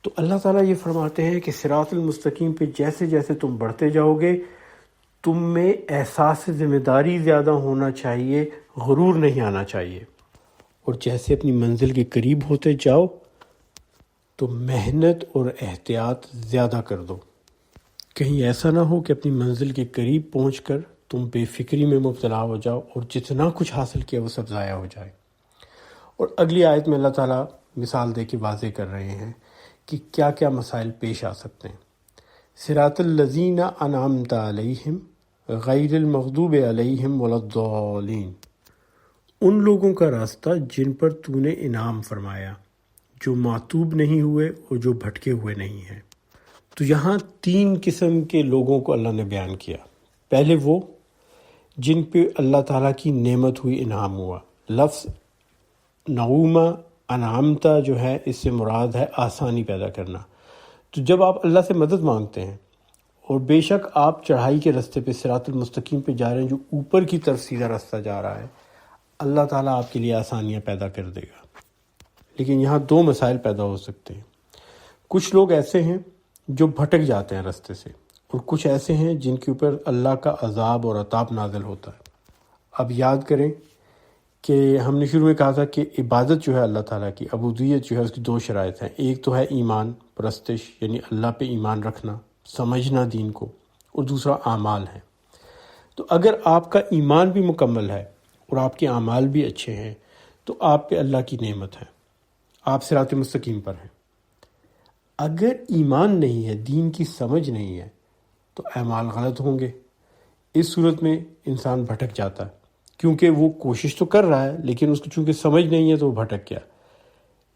تو اللہ تعالیٰ یہ فرماتے ہیں کہ صراط المستقیم پہ جیسے جیسے تم بڑھتے جاؤ گے تم میں احساس ذمہ داری زیادہ ہونا چاہیے، غرور نہیں آنا چاہیے، اور جیسے اپنی منزل کے قریب ہوتے جاؤ تو محنت اور احتیاط زیادہ کر دو، کہیں ایسا نہ ہو کہ اپنی منزل کے قریب پہنچ کر تم بے فکری میں مبتلا ہو جاؤ اور جتنا کچھ حاصل کیا وہ سب ضائع ہو جائے۔ اور اگلی آیت میں اللہ تعالیٰ مثال دے کے واضح کر رہے ہیں کہ کیا کیا مسائل پیش آ سکتے ہیں۔ صراط الذین انعمت علیہم غیر المغضوب علیہم ولا الضالین، ان لوگوں کا راستہ جن پر تو نے انعام فرمایا، جو معتوب نہیں ہوئے اور جو بھٹکے ہوئے نہیں ہیں۔ تو یہاں 3 قسم کے لوگوں کو اللہ نے بیان کیا۔ پہلے وہ جن پہ اللہ تعالیٰ کی نعمت ہوئی، انعام ہوا۔ لفظ نعومہ انعامتا جو ہے اس سے مراد ہے آسانی پیدا کرنا۔ تو جب آپ اللہ سے مدد مانگتے ہیں اور بے شک آپ چڑھائی کے راستے پہ صراط المستقیم پہ جا رہے ہیں، جو اوپر کی طرف سیدھا راستہ جا رہا ہے، اللہ تعالیٰ آپ کے لیے آسانیاں پیدا کر دے گا۔ لیکن یہاں دو مسائل پیدا ہو سکتے ہیں۔ کچھ لوگ ایسے ہیں جو بھٹک جاتے ہیں راستے سے، اور کچھ ایسے ہیں جن کے اوپر اللہ کا عذاب اور عطاب نازل ہوتا ہے۔ اب یاد کریں کہ ہم نے شروع میں کہا تھا کہ عبادت جو ہے اللہ تعالیٰ کی، عبودیت جو ہے، اس کی دو شرائط ہیں۔ ایک تو ہے ایمان پرستش، یعنی اللہ پہ ایمان رکھنا، سمجھنا دین کو، اور دوسرا اعمال ہے۔ تو اگر آپ کا ایمان بھی مکمل ہے اور آپ کے اعمال بھی اچھے ہیں تو آپ پہ اللہ کی نعمت ہے، آپ صراط مستقیم پر ہیں۔ اگر ایمان نہیں ہے، دین کی سمجھ نہیں ہے، تو اعمال غلط ہوں گے۔ اس صورت میں انسان بھٹک جاتا ہے، کیونکہ وہ کوشش تو کر رہا ہے لیکن اس کو چونکہ سمجھ نہیں ہے تو وہ بھٹک گیا۔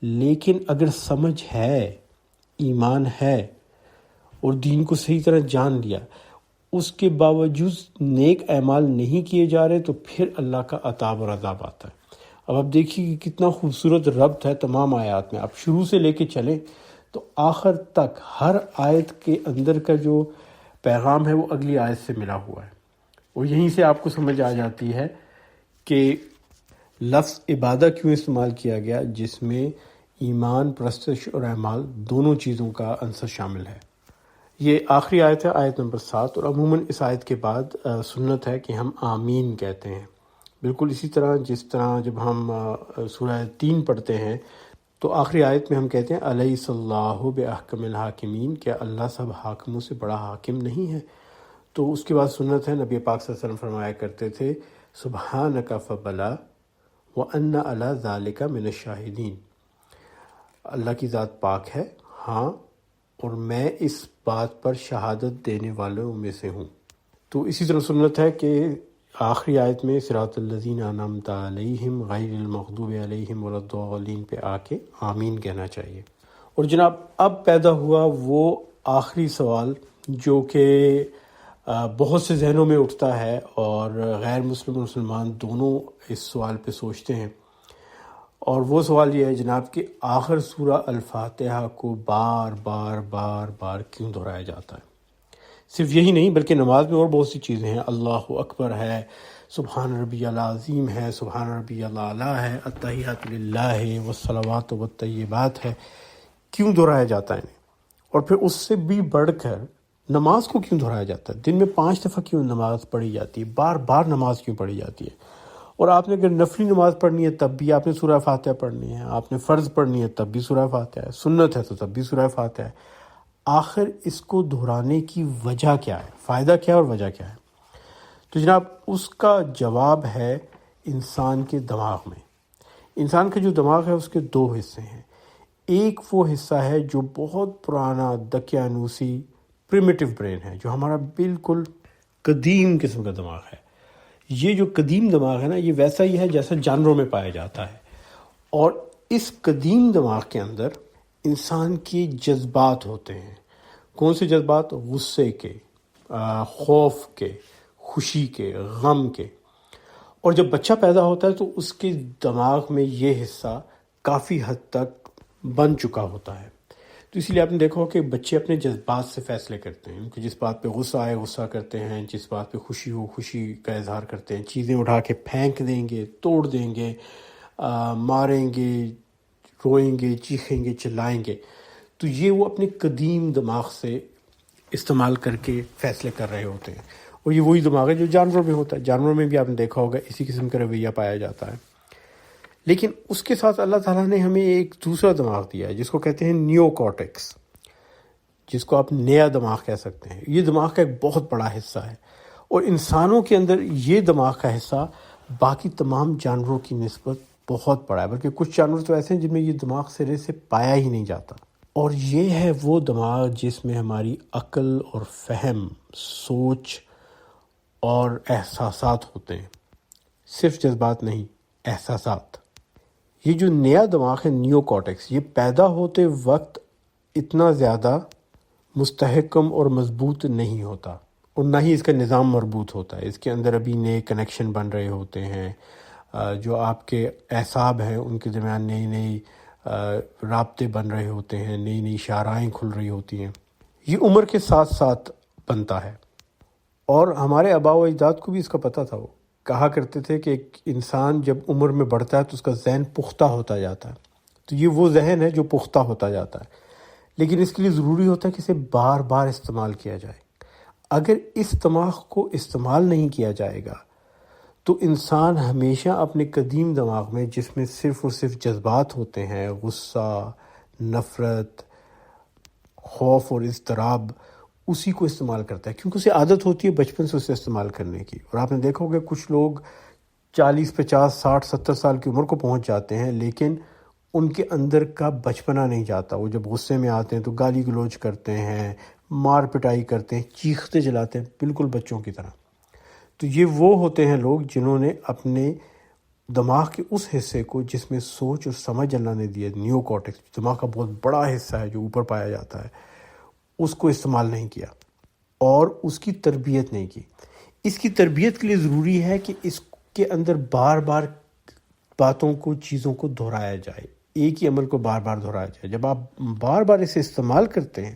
لیکن اگر سمجھ ہے، ایمان ہے اور دین کو صحیح طرح جان لیا، اس کے باوجود نیک اعمال نہیں کیے جا رہے، تو پھر اللہ کا عذاب اور عذاب آتا ہے۔ اب آپ دیکھیے کہ کتنا خوبصورت ربط ہے تمام آیات میں۔ آپ شروع سے لے کے چلیں تو آخر تک ہر آیت کے اندر کا جو پیغام ہے وہ اگلی آیت سے ملا ہوا ہے، اور یہیں سے آپ کو سمجھ آ جاتی ہے کہ لفظ عبادہ کیوں استعمال کیا گیا، جس میں ایمان، پرستش اور اعمال دونوں چیزوں کا عنصر شامل ہے۔ یہ آخری آیت ہے، آیت نمبر 7، اور عموماً اس آیت کے بعد سنت ہے کہ ہم آمین کہتے ہیں۔ بالکل اسی طرح جس طرح جب ہم سورہ 3 پڑھتے ہیں تو آخری آیت میں ہم کہتے ہیں الیس اللہ باحکم الحاکمین، کیا اللہ سب حاکموں سے بڑا حاکم نہیں ہے؟ تو اس کے بعد سنت ہے، نبی پاک صلی اللہ علیہ وسلم فرمایا کرتے تھے سبحانک فبلا وَأَنَّ عَلَى ذَلِكَ مِنَ الشَّاهِدِينَ، اللہ کی ذات پاک ہے، ہاں، اور میں اس بات پر شہادت دینے والوں میں سے ہوں۔ تو اسی طرح سنت ہے کہ آخری آیت میں صراط الذین انعمت علیہم غیر المغضوب علیہم ولا الضالین پہ آ کے آمین کہنا چاہیے۔ اور جناب اب پیدا ہوا وہ آخری سوال جو کہ بہت سے ذہنوں میں اٹھتا ہے، اور غیر مسلم اور مسلمان دونوں اس سوال پہ سوچتے ہیں، اور وہ سوال یہ ہے جناب کہ آخر سورہ الفاتحہ کو بار بار بار بار کیوں دہرایا جاتا ہے؟ صرف یہی نہیں بلکہ نماز میں اور بہت سی چیزیں ہیں، اللہ اکبر ہے، سبحان ربی العظیم ہے، سبحان ربی الاعلیٰ ہے، التحیات للہ ہے، والصلوات والطیبات ہے۔ کیوں دہرایا جاتا ہے انہیں؟ اور پھر اس سے بھی بڑھ کر نماز کو کیوں دہرایا جاتا ہے؟ دن میں 5 دفعہ کیوں نماز پڑھی جاتی ہے؟ بار بار نماز کیوں پڑھی جاتی ہے؟ اور آپ نے اگر نفلی نماز پڑھنی ہے تب بھی آپ نے سورہ فاتحہ پڑھنی ہے، آپ نے فرض پڑھنی ہے تب بھی سورہ فاتحہ ہے، سنت ہے تو تب بھی سورہ فاتحہ ہے۔ آخر اس کو دہرانے کی وجہ کیا ہے؟ فائدہ کیا ہے اور وجہ کیا ہے؟ تو جناب اس کا جواب ہے انسان کے دماغ میں۔ انسان کا جو دماغ ہے اس کے 2 حصے ہیں۔ ایک وہ حصہ ہے جو بہت پرانا دقیانوسی پریمیٹیو برین ہے، جو ہمارا بالکل قدیم قسم کا دماغ ہے۔ یہ جو قدیم دماغ ہے نا، یہ ویسا ہی ہے جیسا جانوروں میں پایا جاتا ہے، اور اس قدیم دماغ کے اندر انسان کے جذبات ہوتے ہیں۔ کون سے جذبات؟ غصے کے، خوف کے، خوشی کے، غم کے۔ اور جب بچہ پیدا ہوتا ہے تو اس کے دماغ میں یہ حصہ کافی حد تک بن چکا ہوتا ہے۔ تو اسی لیے آپ نے دیکھا ہو کہ بچے اپنے جذبات سے فیصلے کرتے ہیں، ان کو جس بات پہ غصہ آئے غصہ کرتے ہیں، جس بات پہ خوشی ہو خوشی کا اظہار کرتے ہیں، چیزیں اٹھا کے پھینک دیں گے، توڑ دیں گے، ماریں گے، روئیں گے، چیخیں گے، چلائیں گے۔ تو یہ وہ اپنے قدیم دماغ سے استعمال کر کے فیصلے کر رہے ہوتے ہیں، اور یہ وہی دماغ ہے جو جانوروں میں ہوتا ہے۔ جانوروں میں بھی آپ نے دیکھا ہوگا اسی قسم کا رویہ پایا جاتا ہے۔ لیکن اس کے ساتھ اللہ تعالیٰ نے ہمیں ایک دوسرا دماغ دیا ہے جس کو کہتے ہیں نیو کارٹیکس، جس کو آپ نیا دماغ کہہ سکتے ہیں۔ یہ دماغ کا ایک بہت بڑا حصہ ہے، اور انسانوں کے اندر یہ دماغ کا حصہ باقی تمام جانوروں کی نسبت بہت بڑا ہے، بلکہ کچھ جانور تو ایسے ہیں جن میں یہ دماغ سرے سے پایا ہی نہیں جاتا۔ اور یہ ہے وہ دماغ جس میں ہماری عقل اور فہم، سوچ اور احساسات ہوتے ہیں، صرف جذبات نہیں، احساسات۔ یہ جو نیا دماغ ہے نیو کارٹیکس، یہ پیدا ہوتے وقت اتنا زیادہ مستحکم اور مضبوط نہیں ہوتا، اور نہ ہی اس کا نظام مربوط ہوتا ہے. اس کے اندر ابھی نئے کنیکشن بن رہے ہوتے ہیں، جو آپ کے اعصاب ہیں ان کے درمیان نئی رابطے بن رہے ہوتے ہیں، نئی شاہراہیں کھل رہی ہوتی ہیں. یہ عمر کے ساتھ ساتھ بنتا ہے. اور ہمارے آباء و اجداد کو بھی اس کا پتہ تھا. وہ کہا کرتے تھے کہ ایک انسان جب عمر میں بڑھتا ہے تو اس کا ذہن پختہ ہوتا جاتا ہے. تو یہ وہ ذہن ہے جو پختہ ہوتا جاتا ہے، لیکن اس کے لیے ضروری ہوتا ہے کہ اسے بار بار استعمال کیا جائے. اگر اس دماغ کو استعمال نہیں کیا جائے گا تو انسان ہمیشہ اپنے قدیم دماغ میں، جس میں صرف اور صرف جذبات ہوتے ہیں، غصہ، نفرت، خوف اور اضطراب، اسی کو استعمال کرتا ہے، کیونکہ اسے عادت ہوتی ہے بچپن سے اسے استعمال کرنے کی. اور آپ نے دیکھا ہوگا کچھ لوگ 40، 50، 60، 70 سال کی عمر کو پہنچ جاتے ہیں، لیکن ان کے اندر کا بچپنا نہیں جاتا. وہ جب غصے میں آتے ہیں تو گالی گلوچ کرتے ہیں، مار پٹائی کرتے ہیں، چیختے چلاتے ہیں، بالکل بچوں کی طرح. تو یہ وہ ہوتے ہیں لوگ جنہوں نے اپنے دماغ کے اس حصے کو جس میں سوچ اور سمجھ اللہ نے دی ہے، نیو کارٹیکس، دماغ کا بہت بڑا حصہ ہے جو اوپر پایا جاتا ہے، اس کو استعمال نہیں کیا اور اس کی تربیت نہیں کی. اس کی تربیت کے لیے ضروری ہے کہ اس کے اندر بار بار باتوں کو، چیزوں کو دہرایا جائے، ایک ہی عمل کو بار بار دہرایا جائے. جب آپ بار بار اسے استعمال کرتے ہیں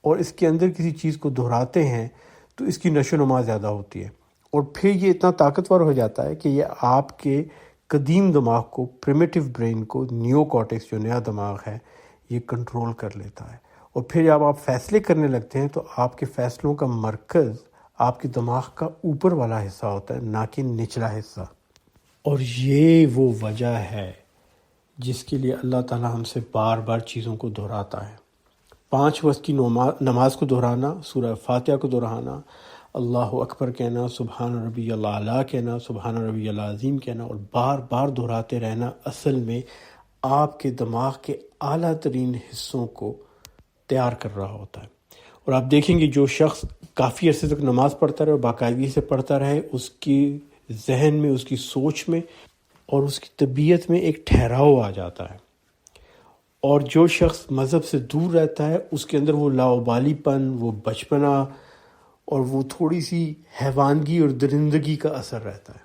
اور اس کے اندر کسی چیز کو دہراتے ہیں تو اس کی نشو و نما زیادہ ہوتی ہے، اور پھر یہ اتنا طاقتور ہو جاتا ہے کہ یہ آپ کے قدیم دماغ کو، پریمیٹیو برین کو، نیو کارٹیکس جو نیا دماغ ہے، یہ کنٹرول کر لیتا ہے. اور پھر جب آپ فیصلے کرنے لگتے ہیں تو آپ کے فیصلوں کا مرکز آپ کے دماغ کا اوپر والا حصہ ہوتا ہے، نہ کہ نچلا حصہ. اور یہ وہ وجہ ہے جس کے لیے اللہ تعالیٰ ہم سے بار بار چیزوں کو دہراتا ہے. 5 وقت کی نماز کو دہرانا، سورہ فاتحہ کو دہرانا، اللہ اکبر کہنا، سبحان ربی الاعلیٰ کہنا، سبحان ربی العظیم کہنا، اور بار بار دہراتے رہنا اصل میں آپ کے دماغ کے اعلیٰ ترین حصوں کو تیار کر رہا ہوتا ہے. اور آپ دیکھیں گے جو شخص کافی عرصے تک نماز پڑھتا رہے اور باقاعدگی سے پڑھتا رہے، اس کی ذہن میں، اس کی سوچ میں اور اس کی طبیعت میں ایک ٹھہراؤ آ جاتا ہے. اور جو شخص مذہب سے دور رہتا ہے اس کے اندر وہ لاؤبالی پن، وہ بچپنا اور وہ تھوڑی سی حیوانگی اور درندگی کا اثر رہتا ہے.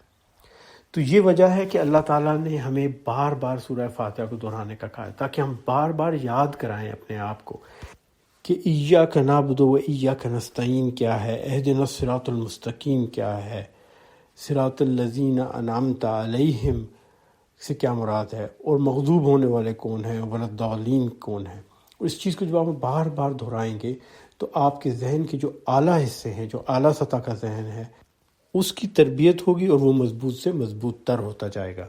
تو یہ وجہ ہے کہ اللہ تعالیٰ نے ہمیں بار بار سورہ فاتحہ کو دہرانے کا کہا ہے، تاکہ ہم بار بار یاد کرائیں اپنے آپ کو کہ ایاک نعبد و ایاک نستعین کیا ہے، اہدنا الصراط المستقیم کیا ہے، صراط الذین انعمت علیہم سے کیا مراد ہے، اور مغضوب ہونے والے کون ہیں، والضالین کون ہیں. اور اس چیز کو جب آپ بار بار دہرائیں گے تو آپ کے ذہن کے جو اعلیٰ حصے ہیں، جو اعلیٰ سطح کا ذہن ہے، اس کی تربیت ہوگی اور وہ مضبوط سے مضبوط تر ہوتا جائے گا.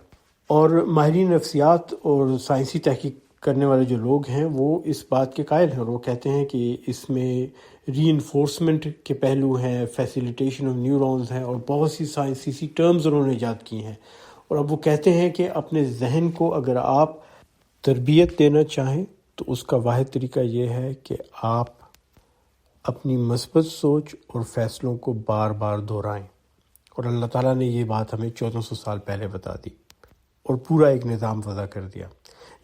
اور ماہرین نفسیات اور سائنسی تحقیق کرنے والے جو لوگ ہیں وہ اس بات کے قائل ہیں، اور وہ کہتے ہیں کہ اس میں ری انفورسمنٹ کے پہلو ہیں، فیسیلیٹیشن آف نیورونز ہیں، اور بہت سی سائنسی ٹرمز انہوں نے ایجاد کی ہیں. اور اب وہ کہتے ہیں کہ اپنے ذہن کو اگر آپ تربیت دینا چاہیں تو اس کا واحد طریقہ یہ ہے کہ آپ اپنی مثبت سوچ اور فیصلوں کو بار بار دہرائیں. اور اللہ تعالیٰ نے یہ بات ہمیں 1400 سال پہلے بتا دی اور پورا ایک نظام وضع کر دیا.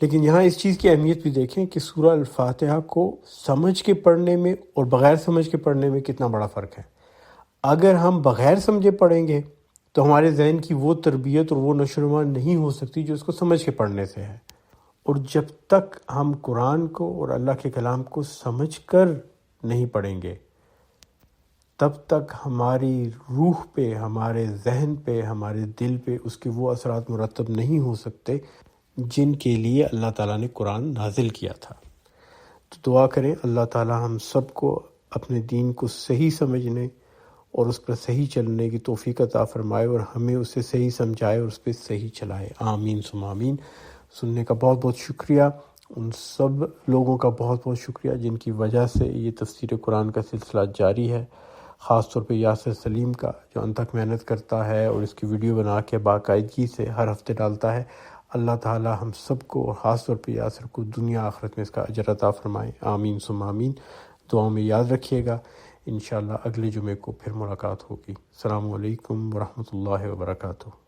لیکن یہاں اس چیز کی اہمیت بھی دیکھیں کہ سورہ الفاتحہ کو سمجھ کے پڑھنے میں اور بغیر سمجھ کے پڑھنے میں کتنا بڑا فرق ہے. اگر ہم بغیر سمجھے پڑھیں گے تو ہمارے ذہن کی وہ تربیت اور وہ نشو و نما نہیں ہو سکتی جو اس کو سمجھ کے پڑھنے سے ہے. اور جب تک ہم قرآن کو اور اللہ کے کلام کو سمجھ کر نہیں پڑھیں گے تب تک ہماری روح پہ، ہمارے ذہن پہ، ہمارے دل پہ اس کے وہ اثرات مرتب نہیں ہو سکتے جن کے لیے اللہ تعالیٰ نے قرآن نازل کیا تھا. تو دعا کریں اللہ تعالیٰ ہم سب کو اپنے دین کو صحیح سمجھنے اور اس پر صحیح چلنے کی توفیق عطا فرمائے، اور ہمیں اسے صحیح سمجھائے اور اس پہ صحیح چلائے. آمین ثم آمین. سننے کا بہت بہت شکریہ. ان سب لوگوں کا بہت بہت شکریہ جن کی وجہ سے یہ تفسیر قرآن کا سلسلہ جاری ہے. خاص طور پہ یاسر سلیم کا جو انتھک محنت کرتا ہے اور اس کی ویڈیو بنا کے باقاعدگی سے ہر ہفتے ڈالتا ہے. اللہ تعالی ہم سب کو اور خاص طور پہ یاسر کو دنیا آخرت میں اس کا اجر عطا فرمائے. آمین ثم آمین. دعاؤں میں یاد رکھیے گا. انشاءاللہ اگلے جمعے کو پھر ملاقات ہوگی. السلام علیکم ورحمۃ اللہ وبرکاتہ.